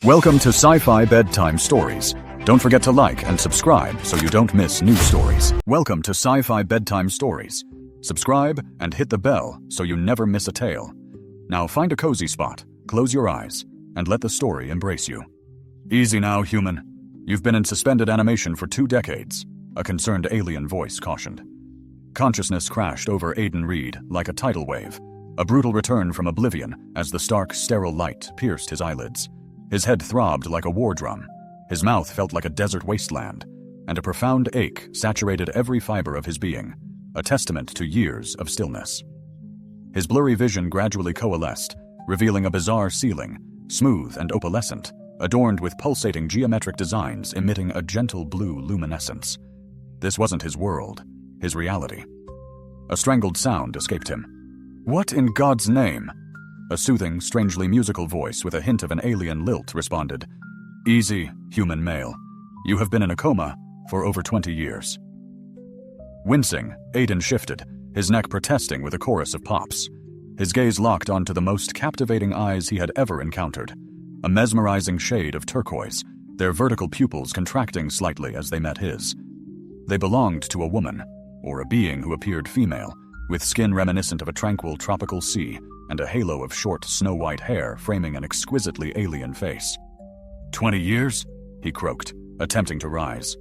Welcome to Sci-Fi Bedtime Stories. Don't forget to like and subscribe so you don't miss new stories. Welcome to Sci-Fi Bedtime Stories. Subscribe and hit the bell so you never miss a tale. Now find a cozy spot, close your eyes, and let the story embrace you. Easy now, human. You've been in suspended animation for 2 decades, a concerned alien voice cautioned. Consciousness crashed over Aiden Reed like a tidal wave, a brutal return from oblivion as the stark, sterile light pierced his eyelids. His head throbbed like a war drum. His mouth felt like a desert wasteland, and a profound ache saturated every fiber of his being, a testament to years of stillness. His blurry vision gradually coalesced, revealing a bizarre ceiling, smooth and opalescent, adorned with pulsating geometric designs emitting a gentle blue luminescence. This wasn't his world, his reality. A strangled sound escaped him. "What in God's name?" A soothing, strangely musical voice with a hint of an alien lilt responded. "Easy, human male. You have been in a coma for over 20 years. Wincing, Aiden shifted, his neck protesting with a chorus of pops. His gaze locked onto the most captivating eyes he had ever encountered. A mesmerizing shade of turquoise, their vertical pupils contracting slightly as they met his. They belonged to a woman, or a being who appeared female, with skin reminiscent of a tranquil tropical sea and a halo of short, snow-white hair framing an exquisitely alien face. 20 years? He croaked, attempting to rise.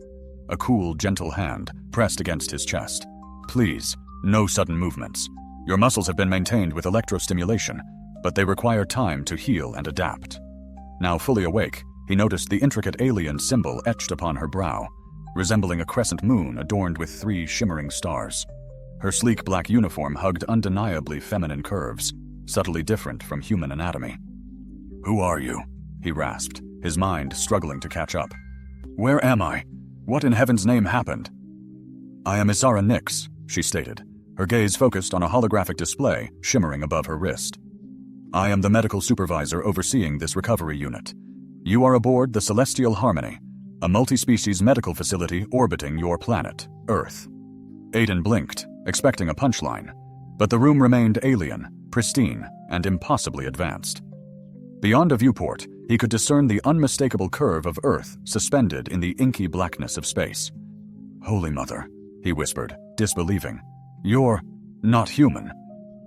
A cool, gentle hand pressed against his chest. "Please, no sudden movements. Your muscles have been maintained with electrostimulation, but they require time to heal and adapt." Now fully awake, he noticed the intricate alien symbol etched upon her brow, resembling a crescent moon adorned with 3 shimmering stars. Her sleek black uniform hugged undeniably feminine curves, subtly different from human anatomy. "Who are you?" he rasped, his mind struggling to catch up. "Where am I? What in heaven's name happened?" "I am Isara Nix," she stated, her gaze focused on a holographic display shimmering above her wrist. "I am the medical supervisor overseeing this recovery unit. You are aboard the Celestial Harmony, a multi-species medical facility orbiting your planet, Earth." Aiden blinked, expecting a punchline, but the room remained alien, pristine, and impossibly advanced. Beyond a viewport, he could discern the unmistakable curve of Earth suspended in the inky blackness of space. "Holy Mother," he whispered, disbelieving. "You're not human."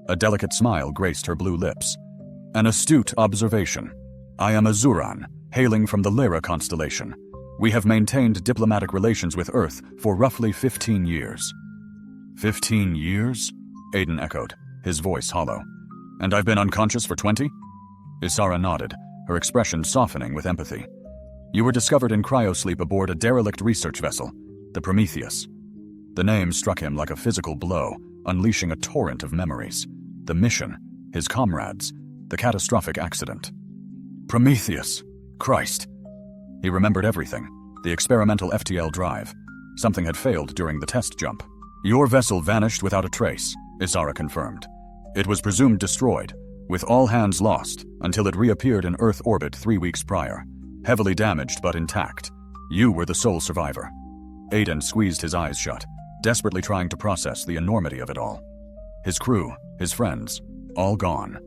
A delicate smile graced her blue lips. "An astute observation. I am Azuran, hailing from the Lyra constellation. We have maintained diplomatic relations with Earth for roughly 15 years. 15 years? Aiden echoed, his voice hollow. "And I've been unconscious for 20? Isara nodded, her expression softening with empathy. "You were discovered in cryosleep aboard a derelict research vessel, the Prometheus." The name struck him like a physical blow, unleashing a torrent of memories. The mission, his comrades, the catastrophic accident. Prometheus! Christ! He remembered everything. The experimental FTL drive. Something had failed during the test jump. "Your vessel vanished without a trace," Isara confirmed. "It was presumed destroyed, with all hands lost, until it reappeared in Earth orbit 3 weeks prior. Heavily damaged but intact. You were the sole survivor." Aiden squeezed his eyes shut, desperately trying to process the enormity of it all. His crew, his friends, all gone.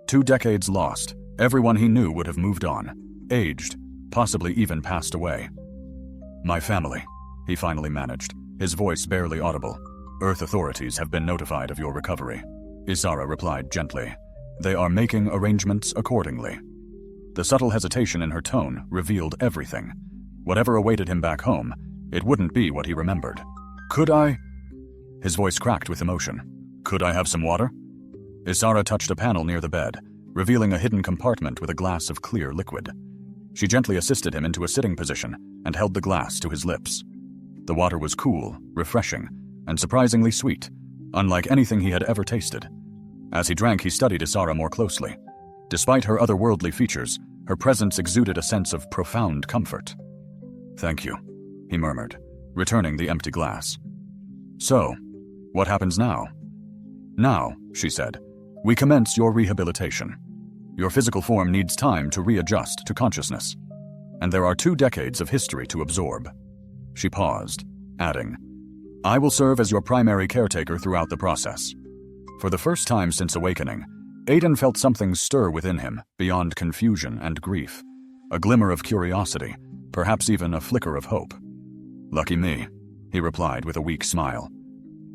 2 decades lost. Everyone he knew would have moved on, aged, possibly even passed away. "My family," he finally managed, his voice barely audible. "Earth authorities have been notified of your recovery," Isara replied gently. "They are making arrangements accordingly." The subtle hesitation in her tone revealed everything. Whatever awaited him back home, it wouldn't be what he remembered. "Could I?" His voice cracked with emotion. "Could I have some water?" Isara touched a panel near the bed, revealing a hidden compartment with a glass of clear liquid. She gently assisted him into a sitting position and held the glass to his lips. The water was cool, refreshing, and surprisingly sweet, unlike anything he had ever tasted. As he drank, he studied Isara more closely. Despite her otherworldly features, her presence exuded a sense of profound comfort. "Thank you," he murmured, returning the empty glass. "So, what happens now?" "Now," she said, "we commence your rehabilitation. Your physical form needs time to readjust to consciousness, and there are 2 decades of history to absorb." She paused, adding, "I will serve as your primary caretaker throughout the process." For the first time since awakening, Aiden felt something stir within him beyond confusion and grief. a glimmer of curiosity, perhaps even a flicker of hope. "Lucky me," he replied with a weak smile.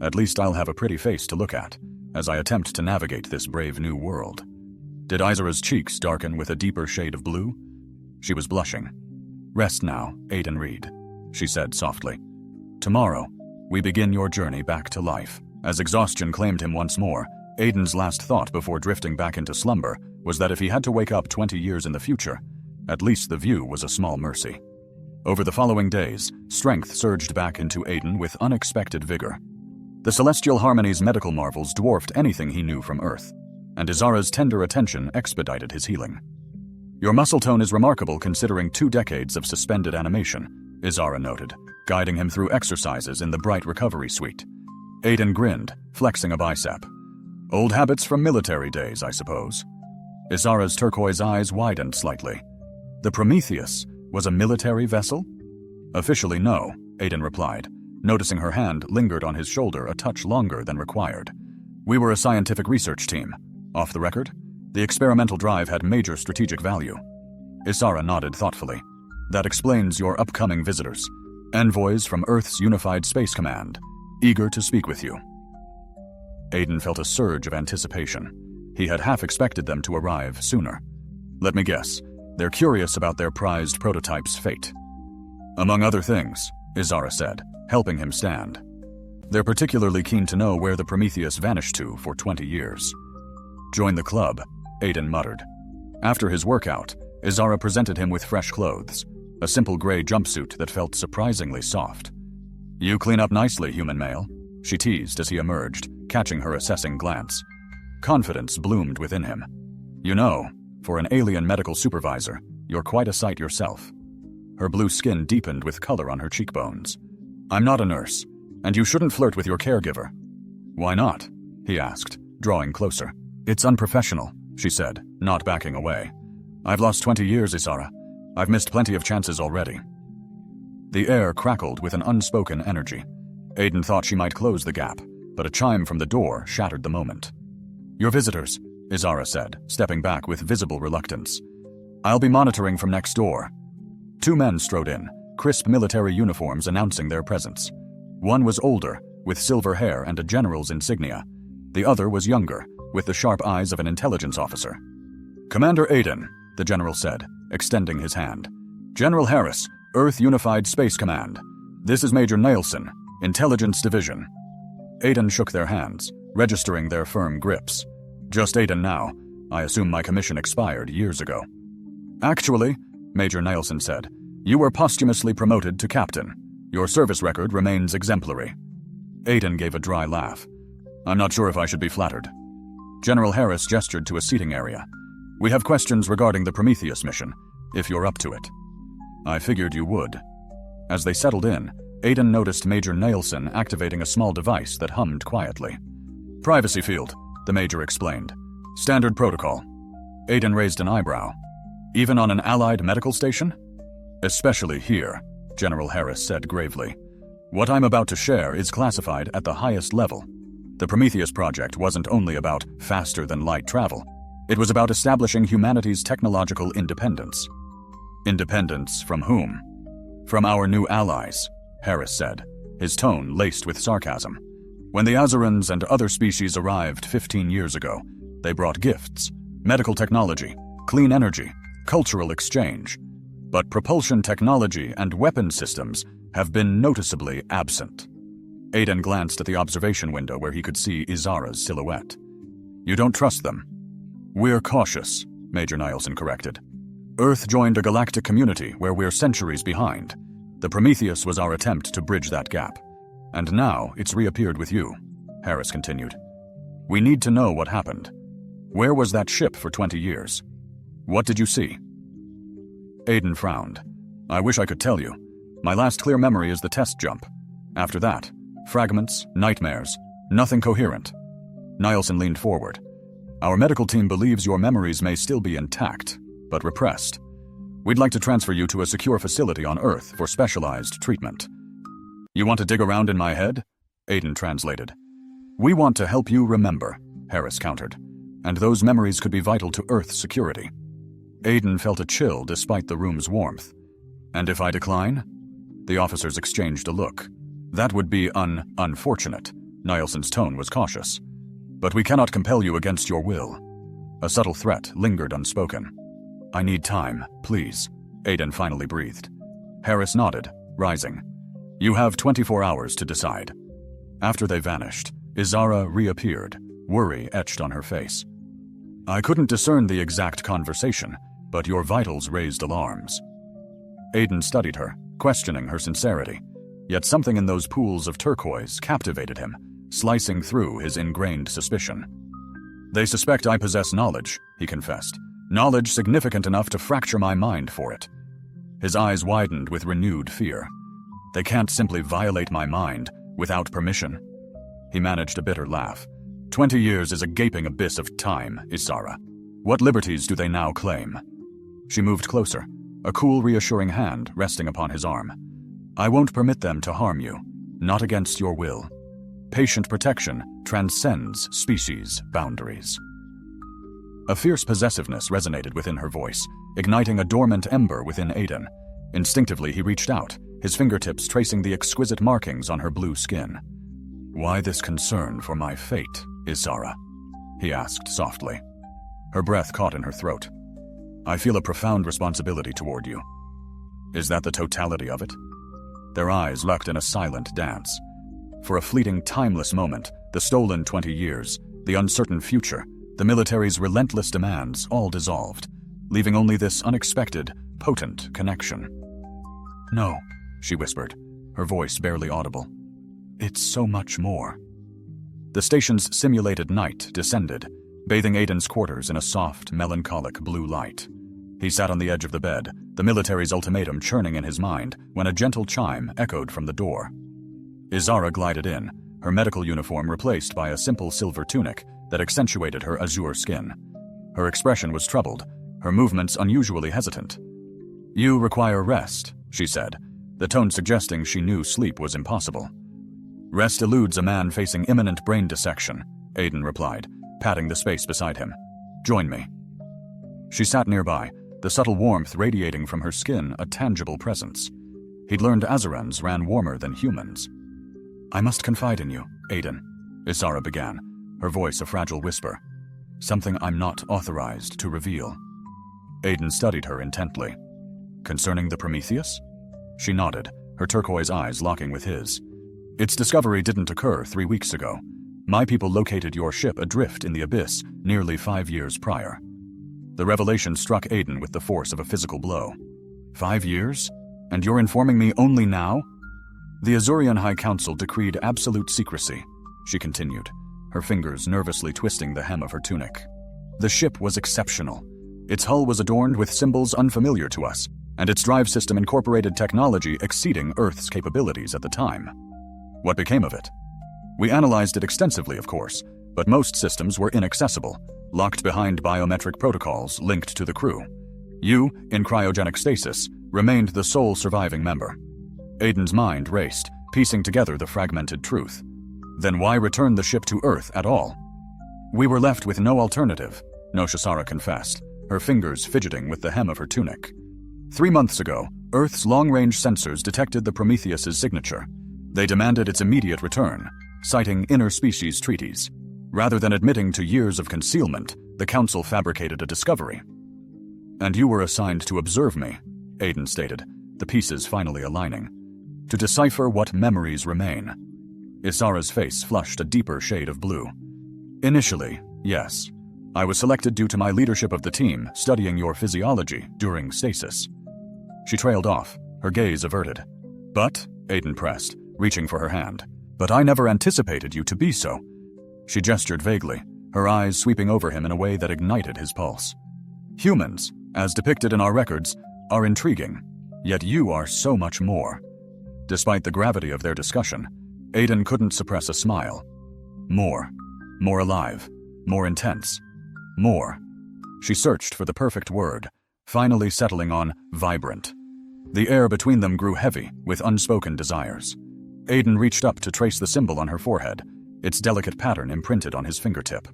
"At least I'll have a pretty face to look at as I attempt to navigate this brave new world." Did Izara's cheeks darken with a deeper shade of blue? She was blushing. "Rest now, Aiden Reed," she said softly. "Tomorrow, we begin your journey back to life." As exhaustion claimed him once more, Aiden's last thought before drifting back into slumber was that if he had to wake up 20 years in the future, at least the view was a small mercy. Over the following days, strength surged back into Aiden with unexpected vigor. The Celestial Harmony's medical marvels dwarfed anything he knew from Earth, and Izara's tender attention expedited his healing. "Your muscle tone is remarkable considering 2 decades of suspended animation," Izara noted, guiding him through exercises in the bright recovery suite. Aiden grinned, flexing a bicep. "Old habits from military days, I suppose." Izara's turquoise eyes widened slightly. "The Prometheus was a military vessel?" "Officially, no," Aiden replied, noticing her hand lingered on his shoulder a touch longer than required. "We were a scientific research team. Off the record, the experimental drive had major strategic value." Izara nodded thoughtfully. "That explains your upcoming visitors. Envoys from Earth's Unified Space Command, eager to speak with you." Aiden felt a surge of anticipation. He had half expected them to arrive sooner. "Let me guess, they're curious about their prized prototype's fate." "Among other things," Izara said, helping him stand. "They're particularly keen to know where the Prometheus vanished to for 20 years. "Join the club," Aiden muttered. After his workout, Izara presented him with fresh clothes, a simple gray jumpsuit that felt surprisingly soft. "You clean up nicely, human male," she teased as he emerged, catching her assessing glance. Confidence bloomed within him. "You know, for an alien medical supervisor, you're quite a sight yourself." Her blue skin deepened with color on her cheekbones. "I'm not a nurse, and you shouldn't flirt with your caregiver." "Why not?" he asked, drawing closer. "It's unprofessional," she said, not backing away. "I've lost 20 years, Izara. I've missed plenty of chances already." The air crackled with an unspoken energy. Aiden thought she might close the gap, but a chime from the door shattered the moment. "Your visitors," Izara said, stepping back with visible reluctance. "I'll be monitoring from next door." 2 men strode in, crisp military uniforms announcing their presence. One was older, with silver hair and a general's insignia. The other was younger, with the sharp eyes of an intelligence officer. "Commander Aiden," the general said, extending his hand. "General Harris, Earth Unified Space Command. This is Major Nelson, Intelligence Division." Aiden shook their hands, registering their firm grips. "Just Aiden now. I assume my commission expired years ago." "Actually," Major Nelson said, "you were posthumously promoted to captain. Your service record remains exemplary." Aiden gave a dry laugh. "I'm not sure if I should be flattered." General Harris gestured to a seating area. "We have questions regarding the Prometheus mission, if you're up to it." "I figured you would." As they settled in, Aiden noticed Major Nelson activating a small device that hummed quietly. "Privacy field," the Major explained. "Standard protocol." Aiden raised an eyebrow. "Even on an allied medical station?" "Especially here," General Harris said gravely. "What I'm about to share is classified at the highest level. The Prometheus project wasn't only about faster-than-light travel. It was about establishing humanity's technological independence." "Independence from whom?" "From our new allies," Harris said, his tone laced with sarcasm. "When the Azarans and other species arrived 15 years ago, they brought gifts, medical technology, clean energy, cultural exchange. But propulsion technology and weapon systems have been noticeably absent." Aiden glanced at the observation window where he could see Izara's silhouette. "You don't trust them?" "We're cautious," Major Nielsen corrected. "Earth joined a galactic community where we're centuries behind. The Prometheus was our attempt to bridge that gap. And now it's reappeared with you," Harris continued. "We need to know what happened. Where was that ship for 20 years? What did you see?" Aiden frowned. "I wish I could tell you. My last clear memory is the test jump. After that, fragments, nightmares, nothing coherent." Nielsen leaned forward. "Our medical team believes your memories may still be intact, but repressed. We'd like to transfer you to a secure facility on Earth for specialized treatment." "You want to dig around in my head?" Aiden translated. "We want to help you remember," Harris countered. "And those memories could be vital to Earth's security." Aiden felt a chill despite the room's warmth. "And if I decline?" The officers exchanged a look. "That would be unfortunate." Nielsen's tone was cautious. "But we cannot compel you against your will." A subtle threat lingered unspoken. "I need time, please," Aiden finally breathed. Harris nodded, rising. "You have 24 hours to decide." After they vanished, Izara reappeared, worry etched on her face. "I couldn't discern the exact conversation, but your vitals raised alarms." Aiden studied her, questioning her sincerity. Yet something in those pools of turquoise captivated him, slicing through his ingrained suspicion. "They suspect I possess knowledge," he confessed. "Knowledge significant enough to fracture my mind for it." His eyes widened with renewed fear. "They can't simply violate my mind without permission." He managed a bitter laugh. 20 years is a gaping abyss of time, Izara. What liberties do they now claim?" She moved closer, a cool, reassuring hand resting upon his arm. "I won't permit them to harm you, not against your will. Patient protection transcends species boundaries." A fierce possessiveness resonated within her voice, igniting a dormant ember within Aiden. Instinctively, he reached out, his fingertips tracing the exquisite markings on her blue skin. "Why this concern for my fate, Izara?" he asked softly. Her breath caught in her throat. "I feel a profound responsibility toward you." "Is that the totality of it?" Their eyes locked in a silent dance. For a fleeting, timeless moment, the stolen 20 years, the uncertain future, the military's relentless demands all dissolved, leaving only this unexpected, potent connection. "No," she whispered, her voice barely audible. "It's so much more." The station's simulated night descended, bathing Aiden's quarters in a soft, melancholic blue light. He sat on the edge of the bed, the military's ultimatum churning in his mind, when a gentle chime echoed from the door. Izara glided in, her medical uniform replaced by a simple silver tunic that accentuated her azure skin. Her expression was troubled, her movements unusually hesitant. "You require rest," she said, the tone suggesting she knew sleep was impossible. "Rest eludes a man facing imminent brain dissection," Aiden replied, patting the space beside him. "Join me." She sat nearby, the subtle warmth radiating from her skin a tangible presence. He'd learned Azarans ran warmer than humans. "I must confide in you, Aiden," Izara began, her voice a fragile whisper. "Something I'm not authorized to reveal." Aiden studied her intently. "Concerning the Prometheus?" She nodded, her turquoise eyes locking with his. "Its discovery didn't occur 3 weeks ago. My people located your ship adrift in the abyss nearly 5 years prior." The revelation struck Aiden with the force of a physical blow. 5 years? And you're informing me only now? "The Azurian High Council decreed absolute secrecy," she continued, her fingers nervously twisting the hem of her tunic. "The ship was exceptional. Its hull was adorned with symbols unfamiliar to us, and its drive system incorporated technology exceeding Earth's capabilities at the time. What became of it? We analyzed it extensively, of course, but most systems were inaccessible, locked behind biometric protocols linked to the crew. You, in cryogenic stasis, remained the sole surviving member." Aiden's mind raced, piecing together the fragmented truth. Then why return the ship to Earth at all? "We were left with no alternative," Noshasara confessed, her fingers fidgeting with the hem of her tunic. 3 months ago, Earth's long-range sensors detected the Prometheus's signature. They demanded its immediate return, citing interspecies treaties. Rather than admitting to years of concealment, the Council fabricated a discovery. "And you were assigned to observe me," Aiden stated, the pieces finally aligning. "To decipher what memories remain." Isara's face flushed a deeper shade of blue. "Initially, yes. I was selected due to my leadership of the team studying your physiology during stasis." She trailed off, her gaze averted. "But," Aiden pressed, reaching for her hand, "but I never anticipated you to be so." She gestured vaguely, her eyes sweeping over him in a way that ignited his pulse. "Humans, as depicted in our records, are intriguing, yet you are so much more." Despite the gravity of their discussion, Aiden couldn't suppress a smile. More alive, more intense, more. She searched for the perfect word, finally settling on vibrant. The air between them grew heavy with unspoken desires. Aiden reached up to trace the symbol on her forehead, its delicate pattern imprinted on his fingertip.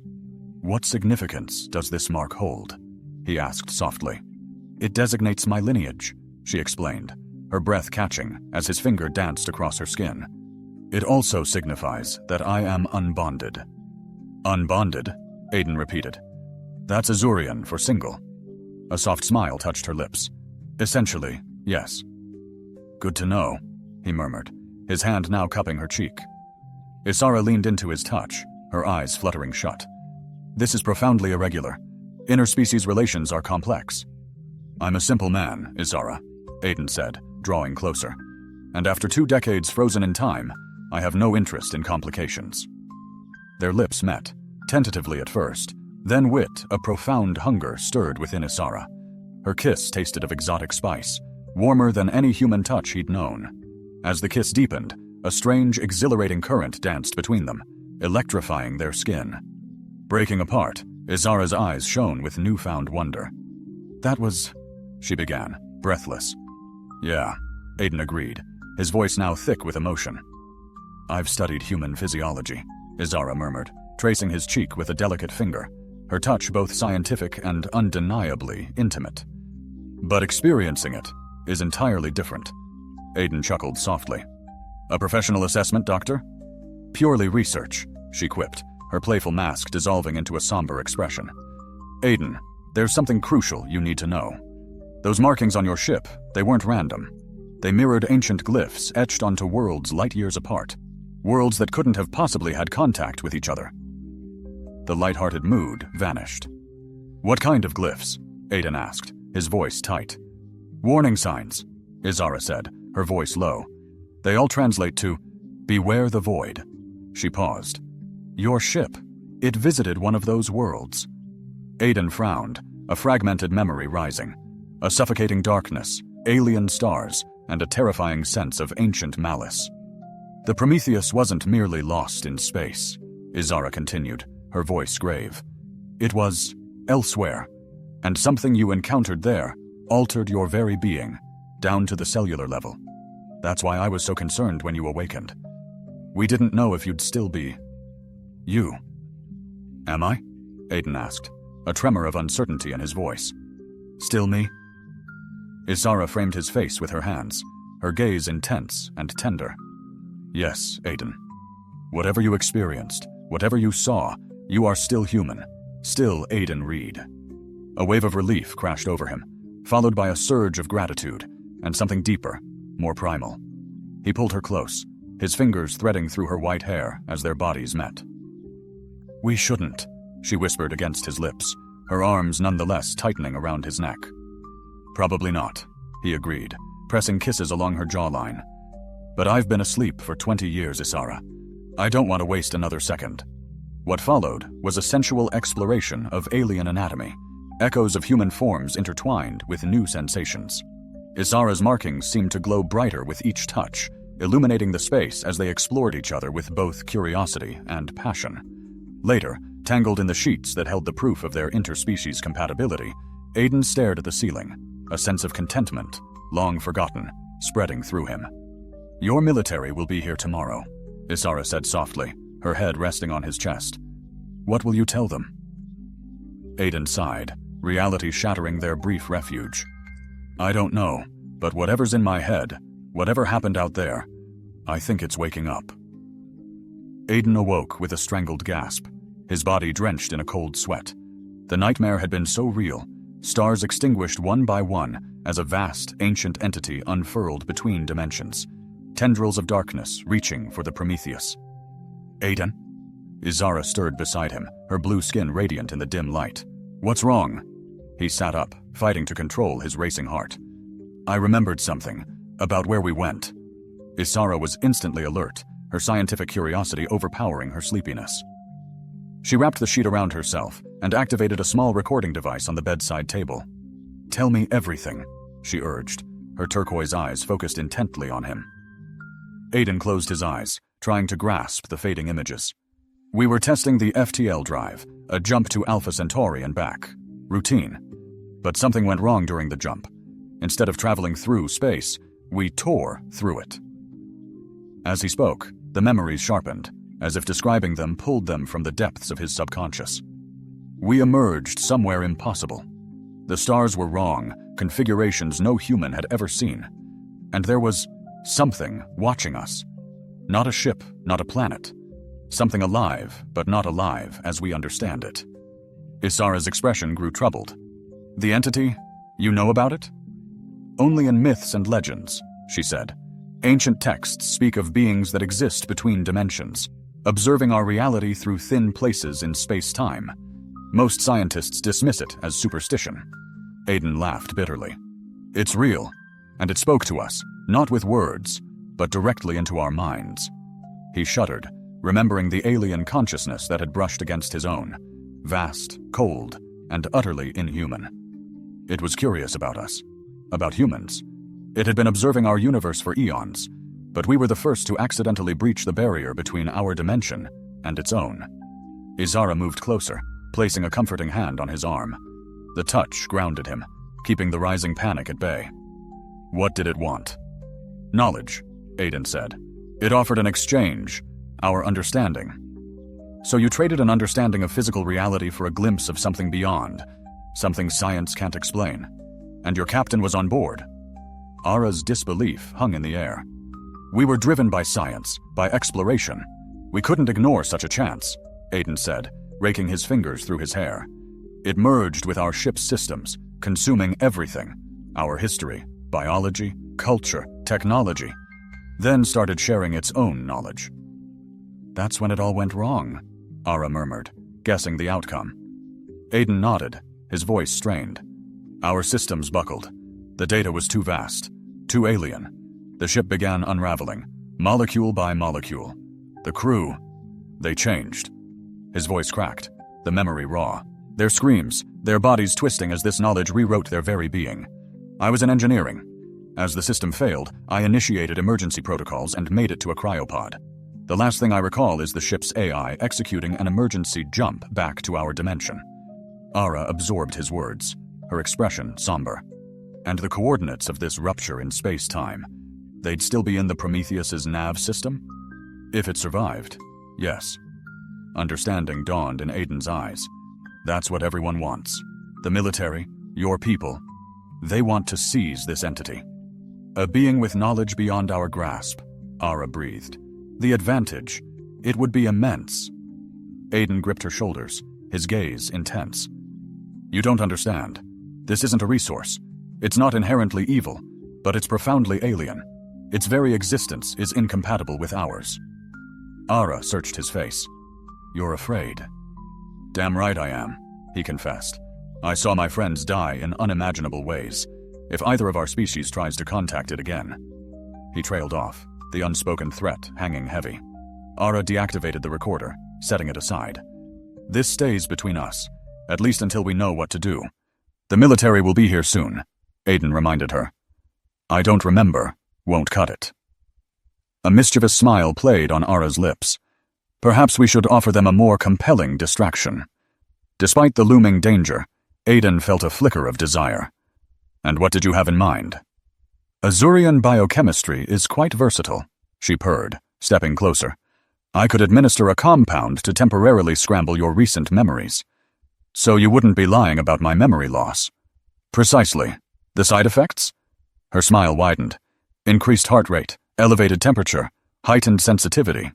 "What significance does this mark hold?" he asked softly. It designates my lineage, she explained, her breath catching as his finger danced across her skin. It also signifies that I am unbonded. Unbonded? Aiden repeated. That's Azurian for single. A soft smile touched her lips. Essentially, yes. Good to know, he murmured, his hand now cupping her cheek. Isara leaned into his touch, her eyes fluttering shut. This is profoundly irregular. Interspecies relations are complex. I'm a simple man, Isara, Aiden said, drawing closer. And after 2 decades frozen in time, I have no interest in complications. Their lips met, tentatively at first. Then a profound hunger stirred within Isara. Her kiss tasted of exotic spice, warmer than any human touch he'd known. As the kiss deepened, a strange, exhilarating current danced between them, electrifying their skin. Breaking apart, Isara's eyes shone with newfound wonder. That was... she began, breathless. Yeah, Aiden agreed, his voice now thick with emotion. I've studied human physiology, Isara murmured, tracing his cheek with a delicate finger, her touch both scientific and undeniably intimate. But experiencing it is entirely different. Aiden chuckled softly. A professional assessment, doctor? Purely research, she quipped, her playful mask dissolving into a somber expression. Aiden, there's something crucial you need to know. Those markings on your ship, they weren't random. They mirrored ancient glyphs etched onto worlds light years apart. Worlds that couldn't have possibly had contact with each other. The light-hearted mood vanished. What kind of glyphs? Aiden asked, his voice tight. Warning signs, Isara said, her voice low. They all translate to, beware the void. She paused. Your ship, it visited one of those worlds. Aiden frowned, a fragmented memory rising. A suffocating darkness, alien stars, and a terrifying sense of ancient malice. The Prometheus wasn't merely lost in space, Isara continued, her voice grave. It was elsewhere, and something you encountered there altered your very being, down to the cellular level. That's why I was so concerned when you awakened. We didn't know if you'd still be... you. Am I? Aiden asked, a tremor of uncertainty in his voice. Still me? Isara framed his face with her hands, her gaze intense and tender. Yes, Aiden. Whatever you experienced, whatever you saw, you are still human, still Aiden Reed. A wave of relief crashed over him, followed by a surge of gratitude, and something deeper, more primal. He pulled her close, his fingers threading through her white hair as their bodies met. We shouldn't, she whispered against his lips, her arms nonetheless tightening around his neck. Probably not, he agreed, pressing kisses along her jawline. But I've been asleep for 20 years, Isara. I don't want to waste another second. What followed was a sensual exploration of alien anatomy, echoes of human forms intertwined with new sensations. Isara's markings seemed to glow brighter with each touch, illuminating the space as they explored each other with both curiosity and passion. Later, tangled in the sheets that held the proof of their interspecies compatibility, Aiden stared at the ceiling, a sense of contentment, long forgotten, spreading through him. Your military will be here tomorrow, Isara said softly, her head resting on his chest. What will you tell them? Aiden sighed, reality shattering their brief refuge. I don't know, but whatever's in my head, whatever happened out there, I think it's waking up. Aiden awoke with a strangled gasp, his body drenched in a cold sweat. The nightmare had been so real, stars extinguished one by one as a vast, ancient entity unfurled between dimensions. Tendrils of darkness reaching for the Prometheus. Aiden? Isara stirred beside him, her blue skin radiant in the dim light. What's wrong? He sat up, fighting to control his racing heart. I remembered something, about where we went. Isara was instantly alert, her scientific curiosity overpowering her sleepiness. She wrapped the sheet around herself and activated a small recording device on the bedside table. Tell me everything, she urged, her turquoise eyes focused intently on him. Aiden closed his eyes, trying to grasp the fading images. We were testing the FTL drive, a jump to Alpha Centauri and back. Routine. But something went wrong during the jump. Instead of traveling through space, we tore through it. As he spoke, the memories sharpened, as if describing them pulled them from the depths of his subconscious. We emerged somewhere impossible. The stars were wrong, configurations no human had ever seen. And there was something watching us. Not a ship, not a planet. Something alive, but not alive as we understand it. Isara's expression grew troubled. The entity? You know about it? Only in myths and legends, she said. Ancient texts speak of beings that exist between dimensions, observing our reality through thin places in space-time. Most scientists dismiss it as superstition. Aiden laughed bitterly. It's real, and it spoke to us, not with words, but directly into our minds. He shuddered, remembering the alien consciousness that had brushed against his own, vast, cold, and utterly inhuman. It was curious about us, about humans. It had been observing our universe for eons, but we were the first to accidentally breach the barrier between our dimension and its own. Isara moved closer, placing a comforting hand on his arm. The touch grounded him, keeping the rising panic at bay. What did it want? Knowledge, Aiden said. It offered an exchange, our understanding. So you traded an understanding of physical reality for a glimpse of something beyond, something science can't explain. And your captain was on board. Ara's disbelief hung in the air. We were driven by science, by exploration. We couldn't ignore such a chance, Aiden said, raking his fingers through his hair. It merged with our ship's systems, consuming everything, our history, biology, culture, technology, then started sharing its own knowledge. That's when it all went wrong, Ara murmured, guessing the outcome. Aiden nodded, his voice strained. Our systems buckled. The data was too vast, too alien. The ship began unraveling, molecule by molecule. The crew, they changed. His voice cracked, the memory raw. Their screams, their bodies twisting as this knowledge rewrote their very being. I was in engineering. As the system failed, I initiated emergency protocols and made it to a cryopod. The last thing I recall is the ship's AI executing an emergency jump back to our dimension. Ara absorbed his words, her expression somber. And the coordinates of this rupture in space-time, they'd still be in the Prometheus's nav system? If it survived, yes. Understanding dawned in Aiden's eyes. That's what everyone wants. The military, your people, they want to seize this entity. A being with knowledge beyond our grasp, Ara breathed. The advantage, it would be immense. Aiden gripped her shoulders, his gaze intense. You don't understand. This isn't a resource. It's not inherently evil, but it's profoundly alien. Its very existence is incompatible with ours. Ara searched his face. You're afraid. Damn right I am, he confessed. I saw my friends die in unimaginable ways. If either of our species tries to contact it again. He trailed off, the unspoken threat hanging heavy. Ara deactivated the recorder, setting it aside. This stays between us, at least until we know what to do. The military will be here soon, Aiden reminded her. I don't remember, won't cut it. A mischievous smile played on Ara's lips. Perhaps we should offer them a more compelling distraction. Despite the looming danger, Aiden felt a flicker of desire. And what did you have in mind? Azurian biochemistry is quite versatile, she purred, stepping closer. I could administer a compound to temporarily scramble your recent memories. So you wouldn't be lying about my memory loss. Precisely. The side effects? Her smile widened. Increased heart rate, elevated temperature, heightened sensitivity.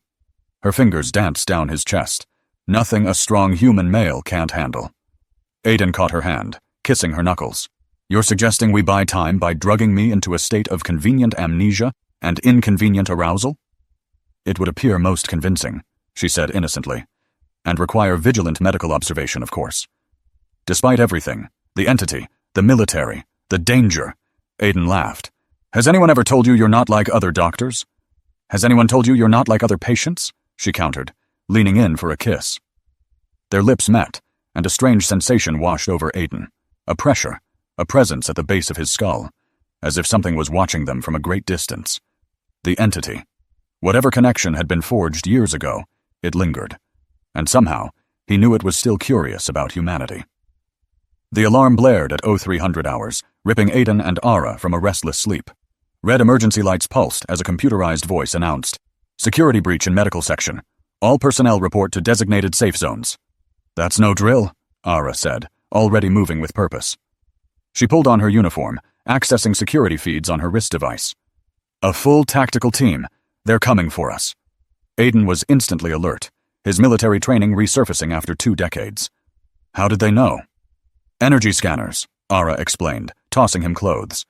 Her fingers danced down his chest. Nothing a strong human male can't handle. Aiden caught her hand, kissing her knuckles. You're suggesting we buy time by drugging me into a state of convenient amnesia and inconvenient arousal? It would appear most convincing, she said innocently, and require vigilant medical observation, of course. Despite everything, the entity, the military, the danger, Aiden laughed. Has anyone ever told you you're not like other doctors? Has anyone told you you're not like other patients? She countered, leaning in for a kiss. Their lips met, and a strange sensation washed over Aiden. A pressure, a presence at the base of his skull, as if something was watching them from a great distance. The entity. Whatever connection had been forged years ago, it lingered. And somehow, he knew it was still curious about humanity. The alarm blared at 0300 hours, ripping Aiden and Ara from a restless sleep. Red emergency lights pulsed as a computerized voice announced, "Security breach in medical section. All personnel report to designated safe zones." That's no drill, Ara said, already moving with purpose. She pulled on her uniform, accessing security feeds on her wrist device. A full tactical team. They're coming for us. Aiden was instantly alert, his military training resurfacing after 2 decades. How did they know? Energy scanners, Ara explained, tossing him clothes.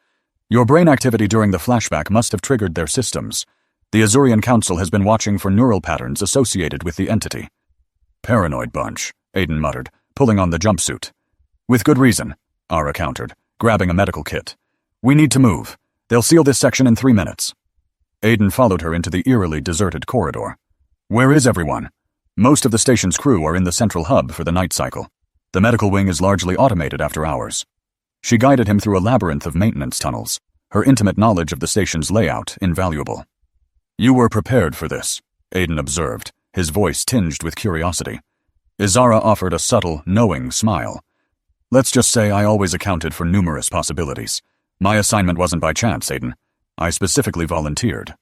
Your brain activity during the flashback must have triggered their systems. The Azurian Council has been watching for neural patterns associated with the entity. Paranoid bunch, Aiden muttered, pulling on the jumpsuit. With good reason, Ara countered, grabbing a medical kit. We need to move. They'll seal this section in 3 minutes. Aiden followed her into the eerily deserted corridor. Where is everyone? Most of the station's crew are in the central hub for the night cycle. The medical wing is largely automated after hours. She guided him through a labyrinth of maintenance tunnels, her intimate knowledge of the station's layout invaluable. You were prepared for this, Aiden observed, his voice tinged with curiosity. Izara offered a subtle, knowing smile. Let's just say I always accounted for numerous possibilities. My assignment wasn't by chance, Aiden. I specifically volunteered.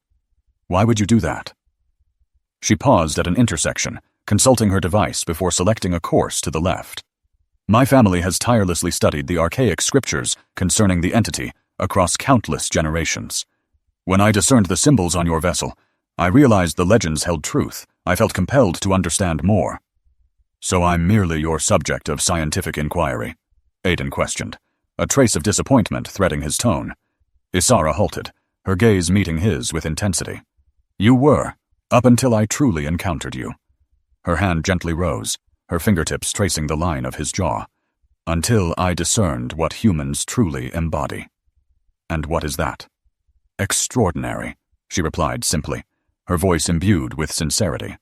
Why would you do that? She paused at an intersection, consulting her device before selecting a course to the left. My family has tirelessly studied the archaic scriptures concerning the entity across countless generations. When I discerned the symbols on your vessel, I realized the legends held truth. I felt compelled to understand more. So I'm merely your subject of scientific inquiry? Aiden questioned, a trace of disappointment threading his tone. Isara halted, her gaze meeting his with intensity. You were, up until I truly encountered you. Her hand gently rose, her fingertips tracing the line of his jaw. Until I discerned what humans truly embody. And what is that? Extraordinary, she replied simply, her voice imbued with sincerity.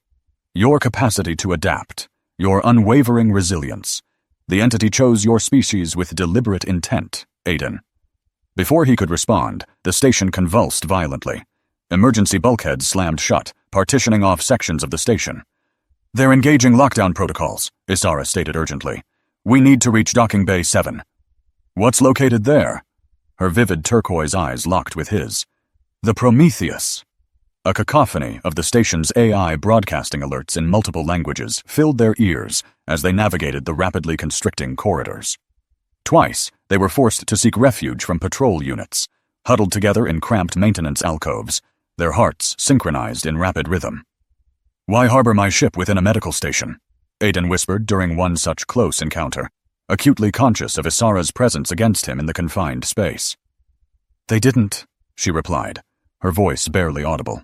Your capacity to adapt, your unwavering resilience. The entity chose your species with deliberate intent, Aiden. Before he could respond, the station convulsed violently. Emergency bulkheads slammed shut, partitioning off sections of the station. They're engaging lockdown protocols, Isara stated urgently. We need to reach Docking Bay 7. What's located there? Her vivid turquoise eyes locked with his. The Prometheus. A cacophony of the station's AI broadcasting alerts in multiple languages filled their ears as they navigated the rapidly constricting corridors. Twice, they were forced to seek refuge from patrol units, huddled together in cramped maintenance alcoves, their hearts synchronized in rapid rhythm. Why harbor my ship within a medical station? Aiden whispered during one such close encounter, acutely conscious of Isara's presence against him in the confined space. They didn't, she replied, her voice barely audible.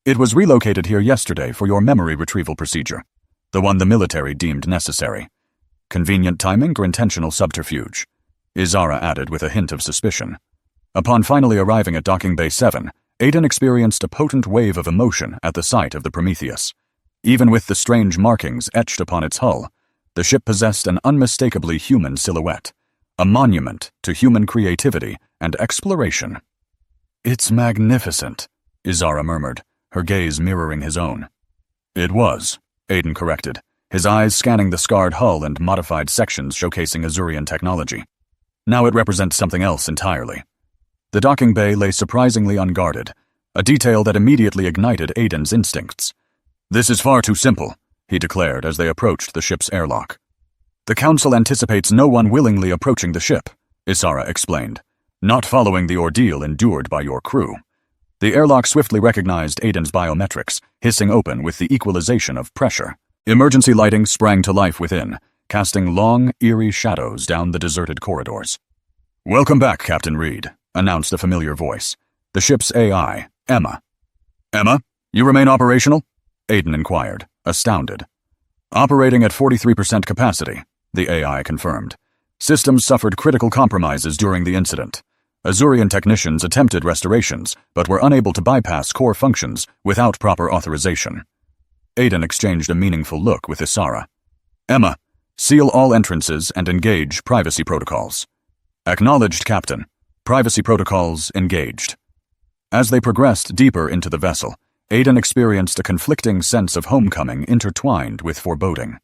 It was relocated here yesterday for your memory retrieval procedure, the one the military deemed necessary. Convenient timing or intentional subterfuge? Izara added with a hint of suspicion. Upon finally arriving at Docking Bay 7, Aiden experienced a potent wave of emotion at the sight of the Prometheus. Even with the strange markings etched upon its hull, the ship possessed an unmistakably human silhouette, a monument to human creativity and exploration. It's magnificent, Izara murmured, her gaze mirroring his own. It was, Aiden corrected, his eyes scanning the scarred hull and modified sections showcasing Azurian technology. Now it represents something else entirely. The docking bay lay surprisingly unguarded, a detail that immediately ignited Aiden's instincts. This is far too simple, he declared as they approached the ship's airlock. The Council anticipates no one willingly approaching the ship, Isara explained, not following the ordeal endured by your crew. The airlock swiftly recognized Aiden's biometrics, hissing open with the equalization of pressure. Emergency lighting sprang to life within, casting long, eerie shadows down the deserted corridors. Welcome back, Captain Reed, announced a familiar voice. The ship's AI, Emma. Emma, you remain operational? Aiden inquired, astounded. Operating at 43% capacity, the AI confirmed. Systems suffered critical compromises during the incident. Azurian technicians attempted restorations, but were unable to bypass core functions without proper authorization. Aiden exchanged a meaningful look with Isara. Emma, seal all entrances and engage privacy protocols. Acknowledged, Captain. Privacy protocols engaged. As they progressed deeper into the vessel, Aiden experienced a conflicting sense of homecoming intertwined with foreboding.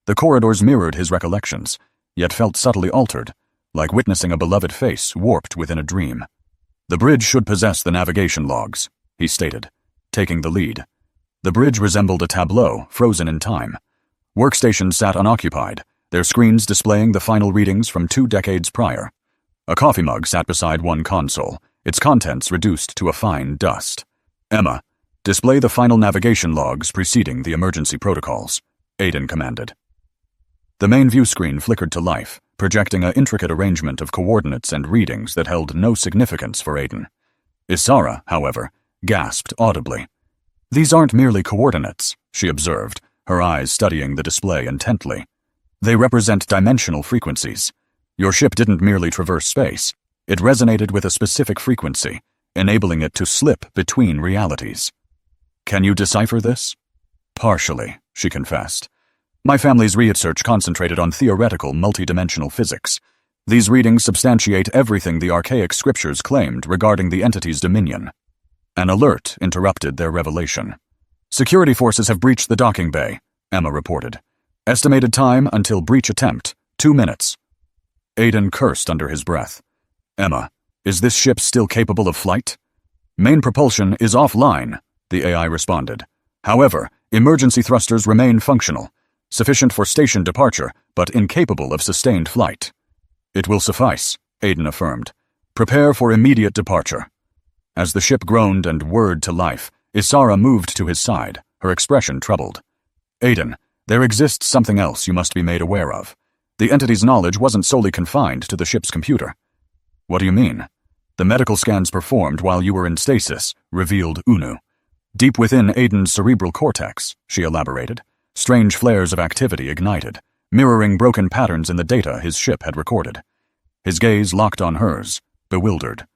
The corridors mirrored his recollections, yet felt subtly altered, like witnessing a beloved face warped within a dream. The bridge should possess the navigation logs, he stated, taking the lead. The bridge resembled a tableau frozen in time. Workstations sat unoccupied, their screens displaying the final readings from 2 decades prior. A coffee mug sat beside one console, its contents reduced to a fine dust. Emma, display the final navigation logs preceding the emergency protocols, Aiden commanded. The main view screen flickered to life, projecting an intricate arrangement of coordinates and readings that held no significance for Aiden. Isara, however, gasped audibly. "These aren't merely coordinates," she observed, her eyes studying the display intently. "They represent dimensional frequencies. Your ship didn't merely traverse space. It resonated with a specific frequency, enabling it to slip between realities." "Can you decipher this?" "Partially," she confessed. "My family's research concentrated on theoretical multidimensional physics. These readings substantiate everything the archaic scriptures claimed regarding the entity's dominion." An alert interrupted their revelation. "Security forces have breached the docking bay," Emma reported. "Estimated time until breach attempt, 2 minutes." Aiden cursed under his breath. "Emma, is this ship still capable of flight?" "Main propulsion is offline," the AI responded. "However, emergency thrusters remain functional, sufficient for station departure, but incapable of sustained flight." "It will suffice," Aiden affirmed. "Prepare for immediate departure." As the ship groaned and whirred to life, Isara moved to his side, her expression troubled. "Aiden, there exists something else you must be made aware of. The entity's knowledge wasn't solely confined to the ship's computer." "What do you mean?" "The medical scans performed while you were in stasis revealed Unu. Deep within Aiden's cerebral cortex," she elaborated, strange flares of activity ignited, mirroring broken patterns in the data his ship had recorded. His gaze locked on hers, bewildered.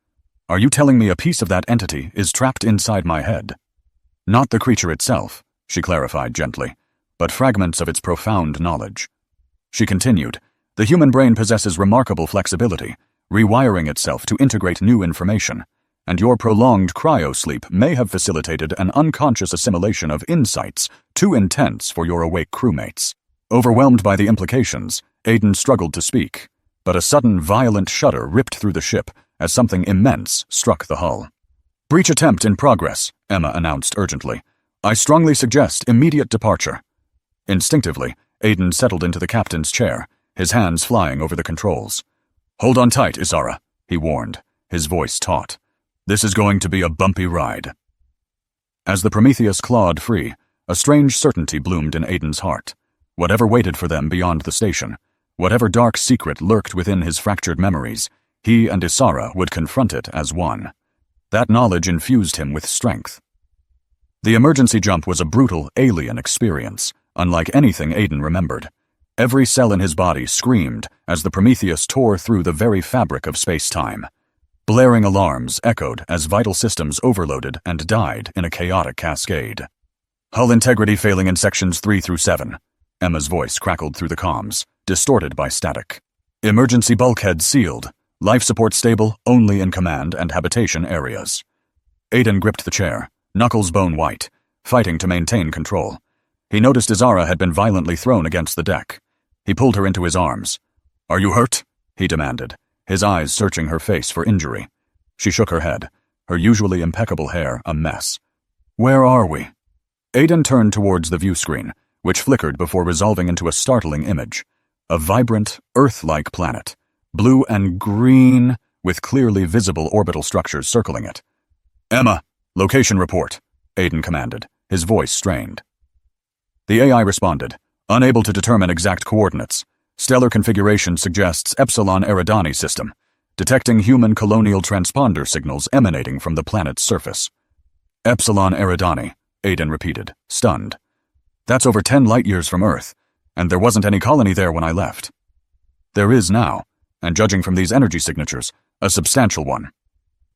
"Are you telling me a piece of that entity is trapped inside my head?" "Not the creature itself," she clarified gently, "but fragments of its profound knowledge." She continued, "The human brain possesses remarkable flexibility, rewiring itself to integrate new information, and your prolonged cryosleep may have facilitated an unconscious assimilation of insights too intense for your awake crewmates." Overwhelmed by the implications, Aiden struggled to speak, but a sudden violent shudder ripped through the ship as something immense struck the hull. "Breach attempt in progress," Emma announced urgently. "I strongly suggest immediate departure." Instinctively, Aiden settled into the captain's chair, his hands flying over the controls. "Hold on tight, Isara," he warned, his voice taut. "This is going to be a bumpy ride." As the Prometheus clawed free, a strange certainty bloomed in Aiden's heart. Whatever waited for them beyond the station, whatever dark secret lurked within his fractured memories, he and Isara would confront it as one. That knowledge infused him with strength. The emergency jump was a brutal, alien experience, unlike anything Aiden remembered. Every cell in his body screamed as the Prometheus tore through the very fabric of space-time. Blaring alarms echoed as vital systems overloaded and died in a chaotic cascade. "Hull integrity failing in sections 3 through 7. Emma's voice crackled through the comms, distorted by static. "Emergency bulkhead sealed. Life support stable only in command and habitation areas." Aiden gripped the chair, knuckles bone white, fighting to maintain control. He noticed Isara had been violently thrown against the deck. He pulled her into his arms. "Are you hurt?" he demanded, his eyes searching her face for injury. She shook her head, her usually impeccable hair a mess. "Where are we?" Aiden turned towards the view screen, which flickered before resolving into a startling image. A vibrant, Earth-like planet, blue and green, with clearly visible orbital structures circling it. "Emma, location report," Aiden commanded, his voice strained. The AI responded, "Unable to determine exact coordinates. Stellar configuration suggests Epsilon Eridani system, detecting human colonial transponder signals emanating from the planet's surface." "Epsilon Eridani," Aiden repeated, stunned. "That's over 10 light-years from Earth, and there wasn't any colony there when I left." "There is now, and judging from these energy signatures, a substantial one."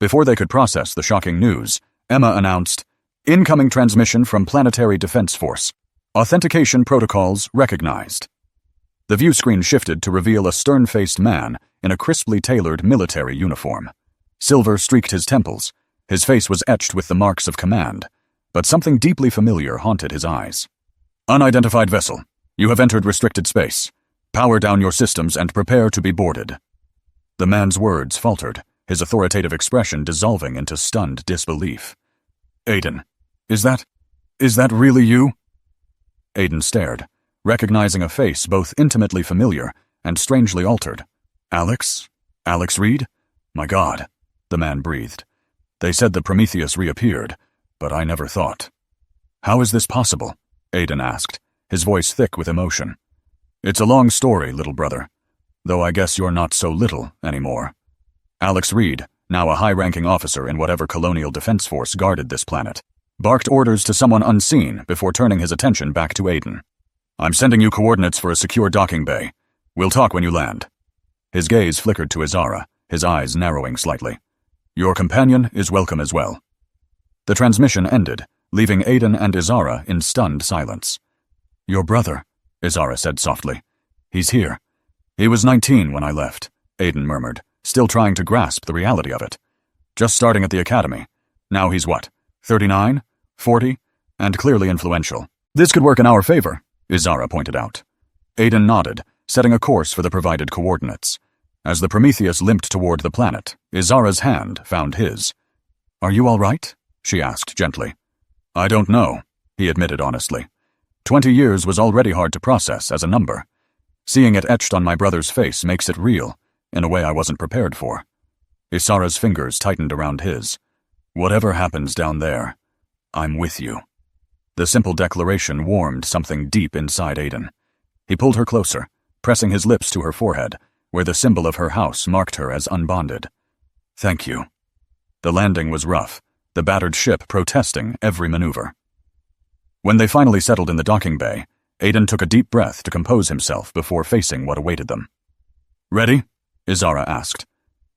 Before they could process the shocking news, Emma announced, "Incoming transmission from Planetary Defense Force. Authentication protocols recognized." The view screen shifted to reveal a stern-faced man in a crisply tailored military uniform. Silver streaked his temples. His face was etched with the marks of command, but something deeply familiar haunted his eyes. "Unidentified vessel, you have entered restricted space. Power down your systems and prepare to be boarded." The man's words faltered, his authoritative expression dissolving into stunned disbelief. "Aiden, is that really you?" Aiden stared, recognizing a face both intimately familiar and strangely altered. Alex Reed? My God, the man breathed. They said the Prometheus reappeared, but I never thought. How is this possible? Aiden asked, his voice thick with emotion. It's a long story, little brother, though I guess you're not so little anymore. Alex Reed, now a high-ranking officer in whatever colonial defense force guarded this planet, barked orders to someone unseen before turning his attention back to Aiden. I'm sending you coordinates for a secure docking bay. We'll talk when you land. His gaze flickered to Izara, his eyes narrowing slightly. Your companion is welcome as well. The transmission ended, leaving Aiden and Izara in stunned silence. Your brother, Izara said softly. He's here. He was 19 when I left, Aiden murmured, still trying to grasp the reality of it. Just starting at the academy. Now he's what, 39, 40, and clearly influential. This could work in our favor, Izara pointed out. Aiden nodded, setting a course for the provided coordinates. As the Prometheus limped toward the planet, Izara's hand found his. Are you all right? She asked gently. I don't know, he admitted honestly. 20 years was already hard to process as a number. Seeing it etched on my brother's face makes it real, in a way I wasn't prepared for. Izara's fingers tightened around his. Whatever happens down there, I'm with you. The simple declaration warmed something deep inside Aiden. He pulled her closer, pressing his lips to her forehead, where the symbol of her house marked her as unbonded. Thank you. The landing was rough, the battered ship protesting every maneuver. When they finally settled in the docking bay, Aiden took a deep breath to compose himself before facing what awaited them. Ready? Izara asked.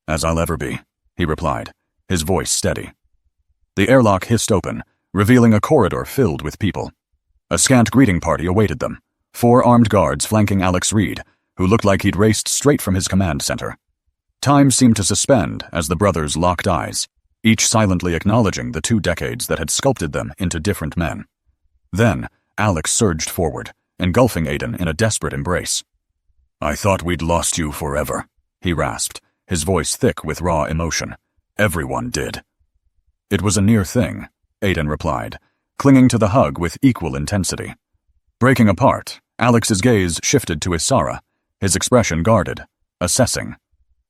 As I'll ever be, he replied, his voice steady. The airlock hissed open, revealing a corridor filled with people. A scant greeting party awaited them, 4 armed guards flanking Alex Reed, who looked like he'd raced straight from his command center. Time seemed to suspend as the brothers locked eyes, each silently acknowledging the 2 decades that had sculpted them into different men. Then, Alex surged forward, engulfing Aiden in a desperate embrace. I thought we'd lost you forever, he rasped, his voice thick with raw emotion. Everyone did. It was a near thing, Aiden replied, clinging to the hug with equal intensity. Breaking apart, Alex's gaze shifted to Izara, his expression guarded, assessing.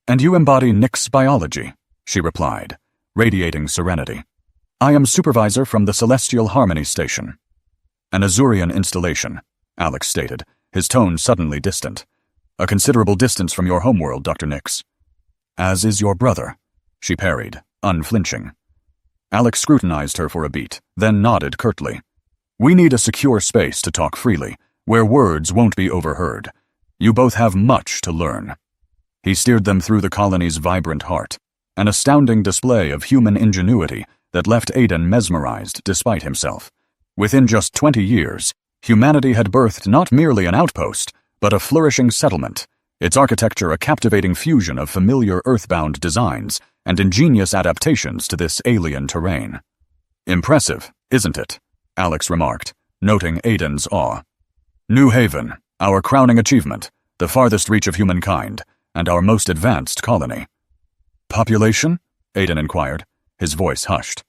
And you embody Nick's biology, she replied, radiating serenity. I am supervisor from the Celestial Harmony Station. An Azurian installation, Alex stated, his tone suddenly distant. A considerable distance from your homeworld, Dr. Nix. As is your brother, she parried, unflinching. Alex scrutinized her for a beat, then nodded curtly. We need a secure space to talk freely, where words won't be overheard. You both have much to learn. He steered them through the colony's vibrant heart, an astounding display of human ingenuity that left Aiden mesmerized despite himself. Within just 20 years, humanity had birthed not merely an outpost, but a flourishing settlement, its architecture a captivating fusion of familiar earthbound designs and ingenious adaptations to this alien terrain. Impressive, isn't it? Alex remarked, noting Aiden's awe. New Haven, our crowning achievement, the farthest reach of humankind, and our most advanced colony. Population? Aiden inquired, his voice hushed.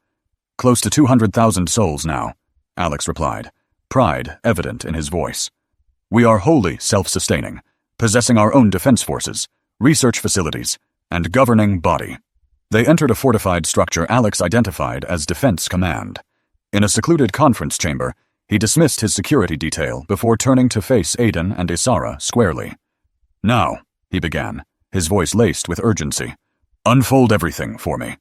Close to 200,000 souls now, Alex replied, pride evident in his voice. We are wholly self-sustaining, possessing our own defense forces, research facilities, and governing body. They entered a fortified structure Alex identified as Defense Command. In a secluded conference chamber, he dismissed his security detail before turning to face Aiden and Izara squarely. Now, he began, his voice laced with urgency, unfold everything for me.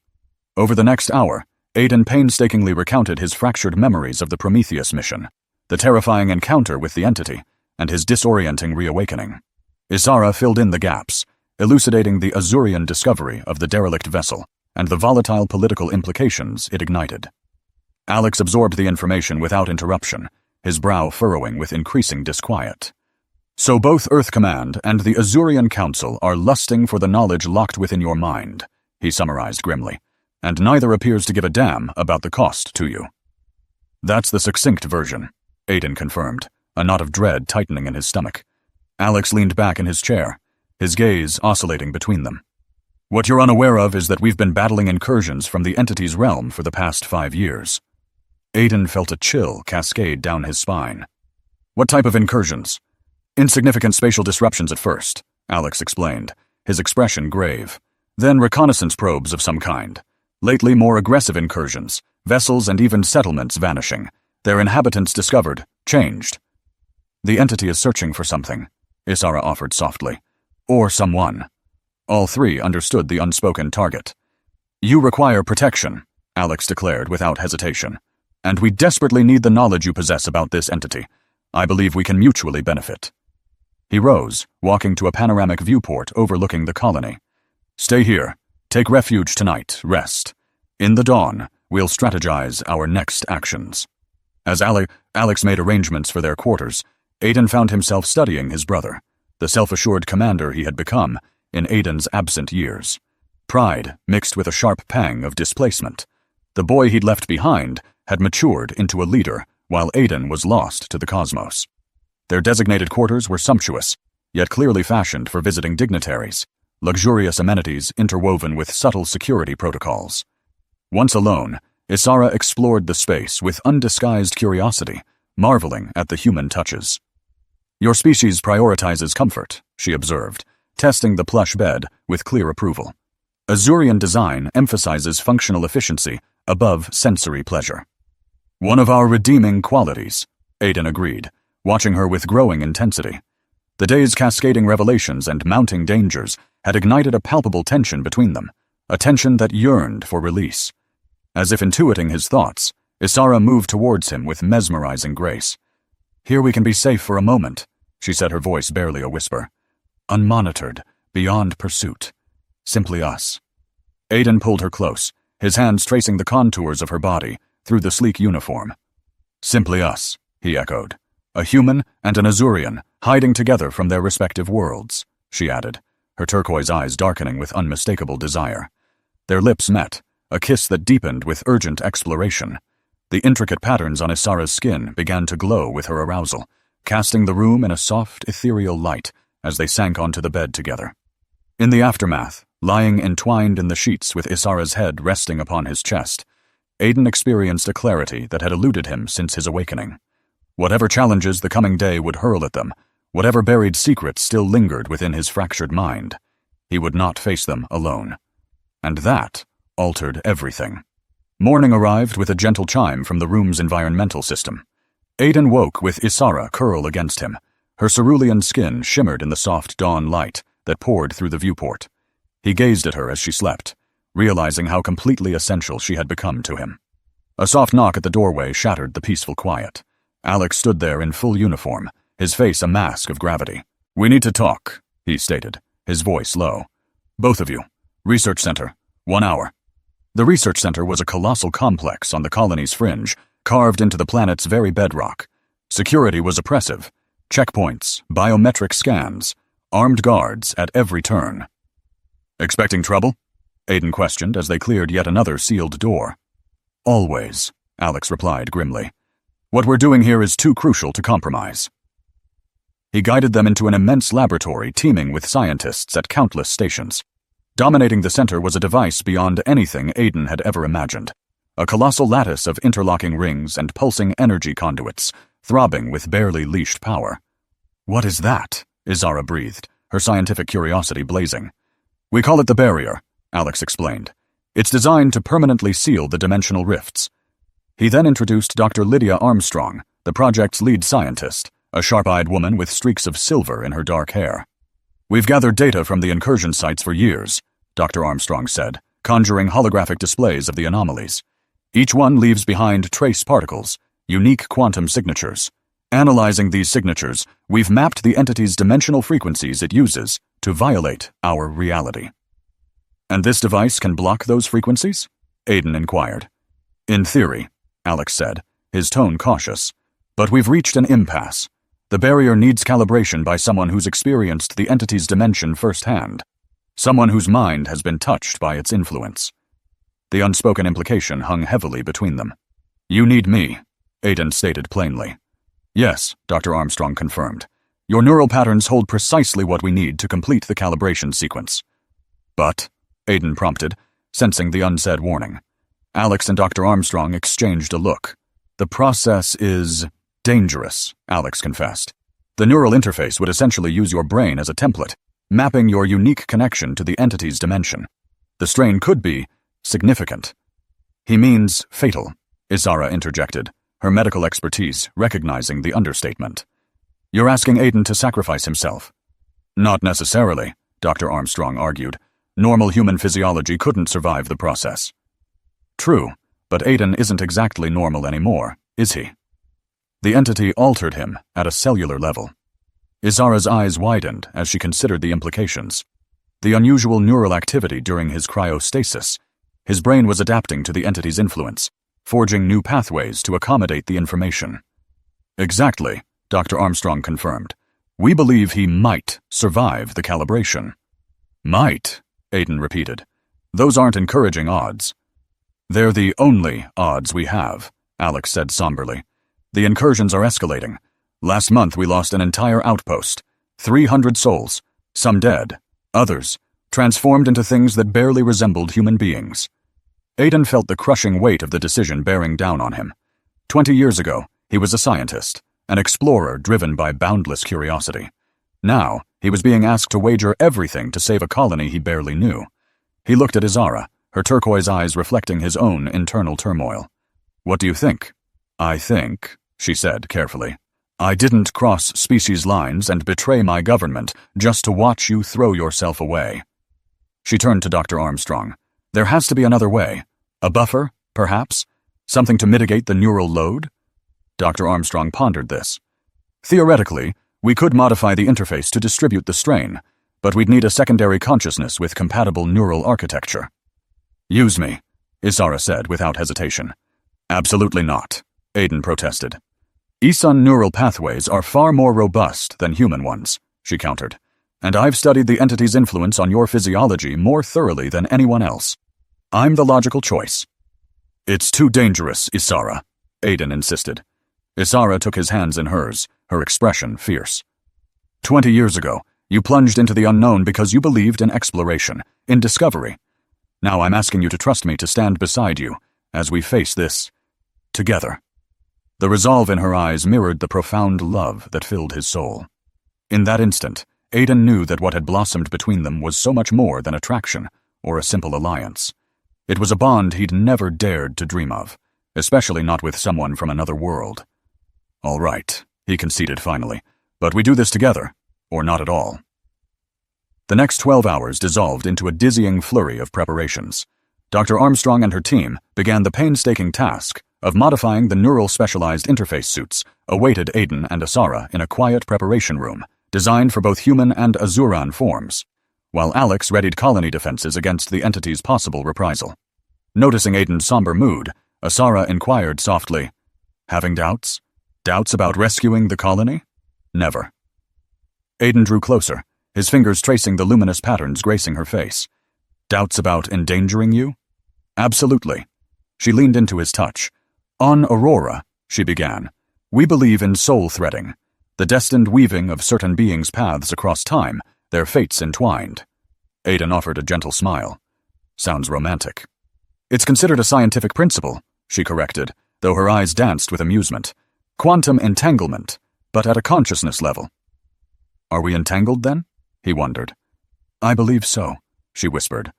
Over the next hour, Aiden painstakingly recounted his fractured memories of the Prometheus mission, the terrifying encounter with the entity, and his disorienting reawakening. Izara filled in the gaps, elucidating the Azurian discovery of the derelict vessel and the volatile political implications it ignited. Alex absorbed the information without interruption, his brow furrowing with increasing disquiet. So both Earth Command and the Azurian Council are lusting for the knowledge locked within your mind, he summarized grimly, and neither appears to give a damn about the cost to you. That's the succinct version, Aiden confirmed, a knot of dread tightening in his stomach. Alex leaned back in his chair, his gaze oscillating between them. What you're unaware of is that we've been battling incursions from the entity's realm for the past 5 years. Aiden felt a chill cascade down his spine. What type of incursions? Insignificant spatial disruptions at first, Alex explained, his expression grave. Then reconnaissance probes of some kind. Lately more aggressive incursions, vessels and even settlements vanishing. Their inhabitants discovered, changed. The entity is searching for something, Isara offered softly. Or someone. All three understood the unspoken target. You require protection, Alex declared without hesitation. And we desperately need the knowledge you possess about this entity. I believe we can mutually benefit. He rose, walking to a panoramic viewport overlooking the colony. Stay here. Take refuge tonight. Rest. In the dawn, we'll strategize our next actions. As Alex made arrangements for their quarters, Aiden found himself studying his brother, the self-assured commander he had become in Aiden's absent years. Pride mixed with a sharp pang of displacement. The boy he'd left behind had matured into a leader, while Aiden was lost to the cosmos. Their designated quarters were sumptuous, yet clearly fashioned for visiting dignitaries, luxurious amenities interwoven with subtle security protocols. Once alone, Isara explored the space with undisguised curiosity, marveling at the human touches. Your species prioritizes comfort, she observed, testing the plush bed with clear approval. Azurian design emphasizes functional efficiency above sensory pleasure. One of our redeeming qualities, Aiden agreed, watching her with growing intensity. The day's cascading revelations and mounting dangers had ignited a palpable tension between them, a tension that yearned for release. As if intuiting his thoughts, Isara moved towards him with mesmerizing grace. Here we can be safe for a moment, she said, her voice barely a whisper. Unmonitored, beyond pursuit. Simply us. Aiden pulled her close, his hands tracing the contours of her body through the sleek uniform. Simply us, he echoed. A human and an Azurian, hiding together from their respective worlds, she added, her turquoise eyes darkening with unmistakable desire. Their lips met, a kiss that deepened with urgent exploration. The intricate patterns on Isara's skin began to glow with her arousal, casting the room in a soft, ethereal light as they sank onto the bed together. In the aftermath, lying entwined in the sheets with Isara's head resting upon his chest, Aiden experienced a clarity that had eluded him since his awakening. Whatever challenges the coming day would hurl at them, whatever buried secrets still lingered within his fractured mind, he would not face them alone. And that altered everything. Morning arrived with a gentle chime from the room's environmental system. Aiden woke with Isara curled against him. Her cerulean skin shimmered in the soft dawn light that poured through the viewport. He gazed at her as she slept, realizing how completely essential she had become to him. A soft knock at the doorway shattered the peaceful quiet. Alex stood there in full uniform, his face a mask of gravity. We need to talk, he stated, his voice low. Both of you. Research center. 1 hour. The research center was a colossal complex on the colony's fringe, carved into the planet's very bedrock. Security was oppressive. Checkpoints, biometric scans, armed guards at every turn. Expecting trouble? Aiden questioned as they cleared yet another sealed door. Always, Alex replied grimly. What we're doing here is too crucial to compromise. He guided them into an immense laboratory teeming with scientists at countless stations. Dominating the center was a device beyond anything Aiden had ever imagined. A colossal lattice of interlocking rings and pulsing energy conduits, throbbing with barely leashed power. What is that? Isara breathed, her scientific curiosity blazing. We call it the barrier, Alex explained. It's designed to permanently seal the dimensional rifts. He then introduced Dr. Lydia Armstrong, the project's lead scientist, a sharp-eyed woman with streaks of silver in her dark hair. We've gathered data from the incursion sites for years, Dr. Armstrong said, conjuring holographic displays of the anomalies. Each one leaves behind trace particles, unique quantum signatures. Analyzing these signatures, we've mapped the entity's dimensional frequencies it uses to violate our reality. And this device can block those frequencies? Aiden inquired. In theory, Alex said, his tone cautious. But we've reached an impasse. The barrier needs calibration by someone who's experienced the entity's dimension firsthand. Someone whose mind has been touched by its influence. The unspoken implication hung heavily between them. You need me, Aiden stated plainly. Yes, Dr. Armstrong confirmed. Your neural patterns hold precisely what we need to complete the calibration sequence. But, Aiden prompted, sensing the unsaid warning. Alex and Dr. Armstrong exchanged a look. The process is dangerous, Alex confessed. The neural interface would essentially use your brain as a template, mapping your unique connection to the entity's dimension. The strain could be significant. He means fatal, Isara interjected, her medical expertise recognizing the understatement. You're asking Aiden to sacrifice himself. Not necessarily, Dr. Armstrong argued. Normal human physiology couldn't survive the process. True, but Aiden isn't exactly normal anymore, is he? The entity altered him at a cellular level. Isara's eyes widened as she considered the implications. The unusual neural activity during his cryostasis. His brain was adapting to the entity's influence, forging new pathways to accommodate the information. Exactly, Dr. Armstrong confirmed. We believe he might survive the calibration. Might, Aiden repeated. Those aren't encouraging odds. They're the only odds we have, Alex said somberly. The incursions are escalating. Last month we lost an entire outpost. 300 souls, some dead, others transformed into things that barely resembled human beings. Aiden felt the crushing weight of the decision bearing down on him. 20 years ago, he was a scientist, an explorer driven by boundless curiosity. Now, he was being asked to wager everything to save a colony he barely knew. He looked at Isara, her turquoise eyes reflecting his own internal turmoil. What do you think? I think, she said carefully, I didn't cross species lines and betray my government just to watch you throw yourself away. She turned to Dr. Armstrong. There has to be another way. A buffer, perhaps? Something to mitigate the neural load? Dr. Armstrong pondered this. Theoretically, we could modify the interface to distribute the strain, but we'd need a secondary consciousness with compatible neural architecture. Use me, Isara said without hesitation. Absolutely not, Aiden protested. ESUN neural pathways are far more robust than human ones, she countered, and I've studied the entity's influence on your physiology more thoroughly than anyone else. I'm the logical choice. It's too dangerous, Isara, Aiden insisted. Isara took his hands in hers, her expression fierce. 20 years ago, you plunged into the unknown because you believed in exploration, in discovery. Now I'm asking you to trust me to stand beside you as we face this together. The resolve in her eyes mirrored the profound love that filled his soul. In that instant, Aiden knew that what had blossomed between them was so much more than attraction or a simple alliance. It was a bond he'd never dared to dream of, especially not with someone from another world. All right, he conceded finally, but we do this together, or not at all. The next 12 hours dissolved into a dizzying flurry of preparations. Dr. Armstrong and her team began the painstaking task of modifying the neural specialized interface suits awaited Aiden and Isara in a quiet preparation room designed for both human and Azuran forms, while Alex readied colony defenses against the entity's possible reprisal. Noticing Aiden's somber mood, Isara inquired softly, having doubts? Doubts about rescuing the colony? Never. Aiden drew closer, his fingers tracing the luminous patterns gracing her face. Doubts about endangering you? Absolutely. She leaned into his touch. On Aurora, she began, we believe in soul threading, the destined weaving of certain beings' paths across time, their fates entwined. Aiden offered a gentle smile. Sounds romantic. It's considered a scientific principle, she corrected, though her eyes danced with amusement. Quantum entanglement, but at a consciousness level. Are we entangled then? He wondered. I believe so, she whispered.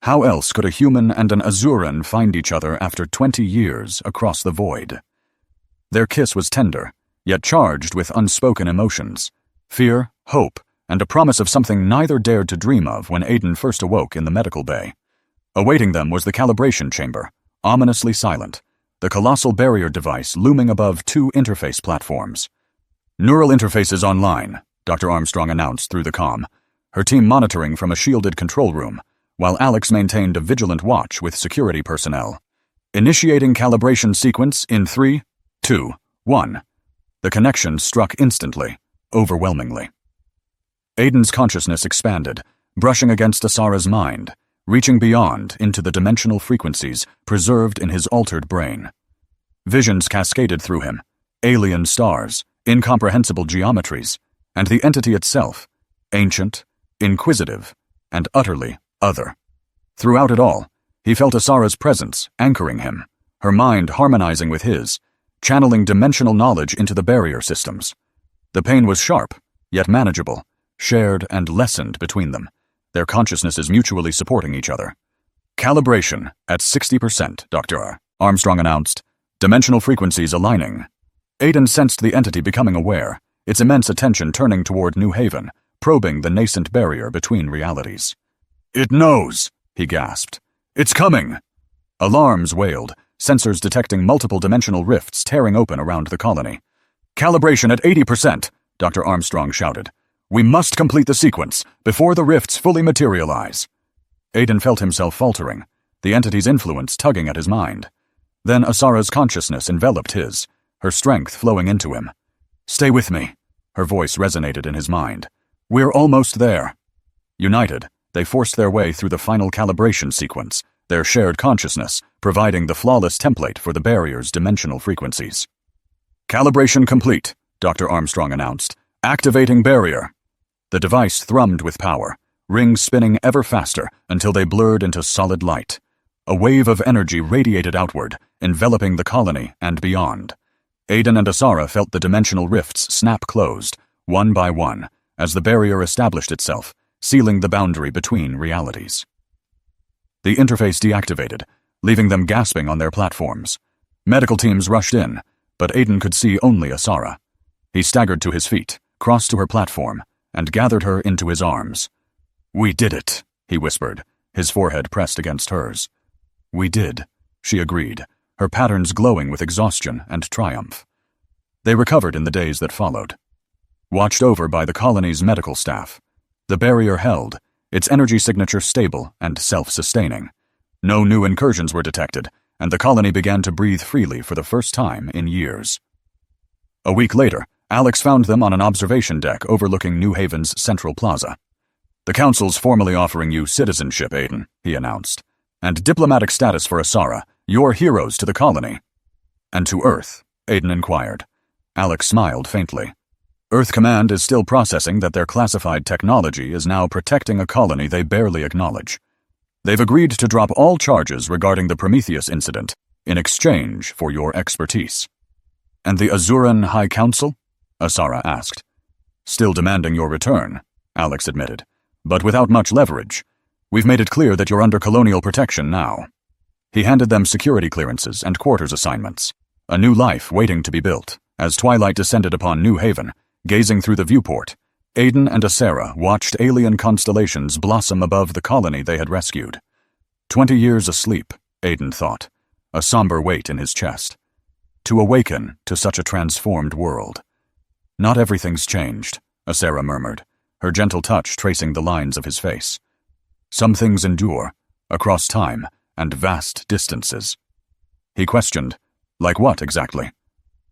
How else could a human and an Azuran find each other after 20 years across the void? Their kiss was tender, yet charged with unspoken emotions, fear, hope, and a promise of something neither dared to dream of when Aiden first awoke in the medical bay. Awaiting them was the calibration chamber, ominously silent, the colossal barrier device looming above two interface platforms. Neural interfaces online, Dr. Armstrong announced through the comm, her team monitoring from a shielded control room, while Alex maintained a vigilant watch with security personnel. Initiating calibration sequence in 3, 2, 1. The connection struck instantly, overwhelmingly. Aiden's consciousness expanded, brushing against Isara's mind, reaching beyond into the dimensional frequencies preserved in his altered brain. Visions cascaded through him, alien stars, incomprehensible geometries, and the entity itself, ancient, inquisitive, and utterly other. Throughout it all, he felt Isara's presence anchoring him, her mind harmonizing with his, channeling dimensional knowledge into the barrier systems. The pain was sharp, yet manageable, shared and lessened between them, their consciousnesses mutually supporting each other. Calibration at 60%, Dr. Armstrong announced. Dimensional frequencies aligning. Aiden sensed the entity becoming aware, its immense attention turning toward New Haven, probing the nascent barrier between realities. "It knows," he gasped. "It's coming!" Alarms wailed, sensors detecting multiple dimensional rifts tearing open around the colony. "Calibration at 80%, Dr. Armstrong shouted. "We must complete the sequence before the rifts fully materialize." Aiden felt himself faltering, the entity's influence tugging at his mind. Then Asara's consciousness enveloped his, her strength flowing into him. "Stay with me," her voice resonated in his mind. "We're almost there." United, they forced their way through the final calibration sequence, their shared consciousness providing the flawless template for the barrier's dimensional frequencies. "Calibration complete," Dr. Armstrong announced. "Activating barrier." The device thrummed with power, rings spinning ever faster until they blurred into solid light. A wave of energy radiated outward, enveloping the colony and beyond. Aiden and Asara felt the dimensional rifts snap closed, one by one, as the barrier established itself, sealing the boundary between realities. The interface deactivated, leaving them gasping on their platforms. Medical teams rushed in, but Aiden could see only Asara. He staggered to his feet, crossed to her platform, and gathered her into his arms. "We did it," he whispered, his forehead pressed against hers. "We did," she agreed, her patterns glowing with exhaustion and triumph. They recovered in the days that followed. Watched over by the colony's medical staff, the barrier held, its energy signature stable and self-sustaining. No new incursions were detected, and the colony began to breathe freely for the first time in years. A week later, Alex found them on an observation deck overlooking New Haven's Central Plaza. "The Council's formally offering you citizenship, Aiden," he announced. "And diplomatic status for Asara. You're heroes to the colony." "And to Earth?" Aiden inquired. Alex smiled faintly. "Earth Command is still processing that their classified technology is now protecting a colony they barely acknowledge. They've agreed to drop all charges regarding the Prometheus incident in exchange for your expertise." "And the Azuran High Council?" Asara asked. "Still demanding your return," Alex admitted, "but without much leverage. We've made it clear that you're under colonial protection now." He handed them security clearances and quarters assignments, a new life waiting to be built. As twilight descended upon New Haven, gazing through the viewport, Aiden and Asara watched alien constellations blossom above the colony they had rescued. 20 years asleep, Aiden thought, a somber weight in his chest. To awaken to such a transformed world. "Not everything's changed," Asara murmured, her gentle touch tracing the lines of his face. "Some things endure, across time and vast distances." He questioned, "Like what exactly?"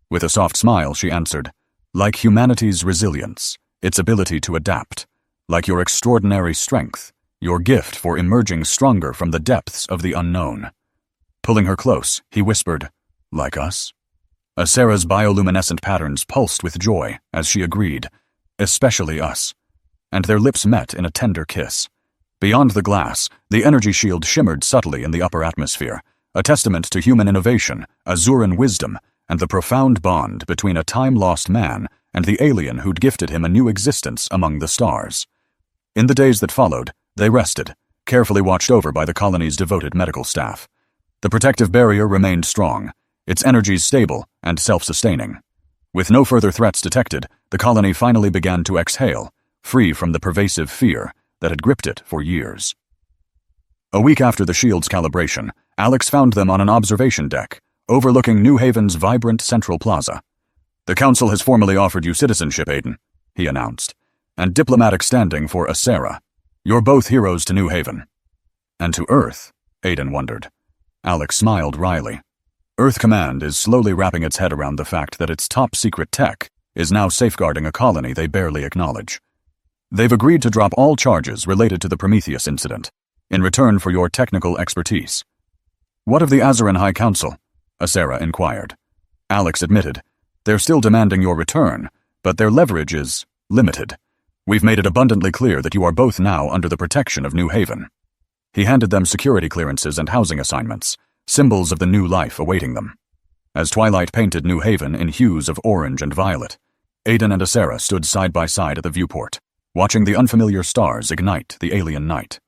With a soft smile, she answered, "Like humanity's resilience, its ability to adapt, like your extraordinary strength, your gift for emerging stronger from the depths of the unknown." Pulling her close, he whispered, "Like us?" Asara's bioluminescent patterns pulsed with joy as she agreed, "Especially us." And their lips met in a tender kiss. Beyond the glass, the energy shield shimmered subtly in the upper atmosphere, a testament to human innovation, Azuran wisdom, and the profound bond between a time-lost man and the alien who'd gifted him a new existence among the stars. In the days that followed, they rested, carefully watched over by the colony's devoted medical staff. The protective barrier remained strong, its energies stable and self-sustaining. With no further threats detected, the colony finally began to exhale, free from the pervasive fear that had gripped it for years. A week after the shield's calibration, Alex found them on an observation deck, overlooking New Haven's vibrant Central Plaza. "The Council has formally offered you citizenship, Aiden," he announced, "and diplomatic standing for Asara. You're both heroes to New Haven." "And to Earth?" Aiden wondered. Alex smiled wryly. Earth Command is slowly wrapping its head around the fact that its top-secret tech is now safeguarding a colony they barely acknowledge. They've agreed to drop all charges related to the Prometheus incident, in return for your technical expertise. "What of the Azuran High Council?" Asara inquired. Alex admitted, "They're still demanding your return, but their leverage is limited. We've made it abundantly clear that you are both now under the protection of New Haven." He handed them security clearances and housing assignments, symbols of the new life awaiting them. As twilight painted New Haven in hues of orange and violet, Aiden and Asara stood side by side at the viewport, watching the unfamiliar stars ignite the alien night.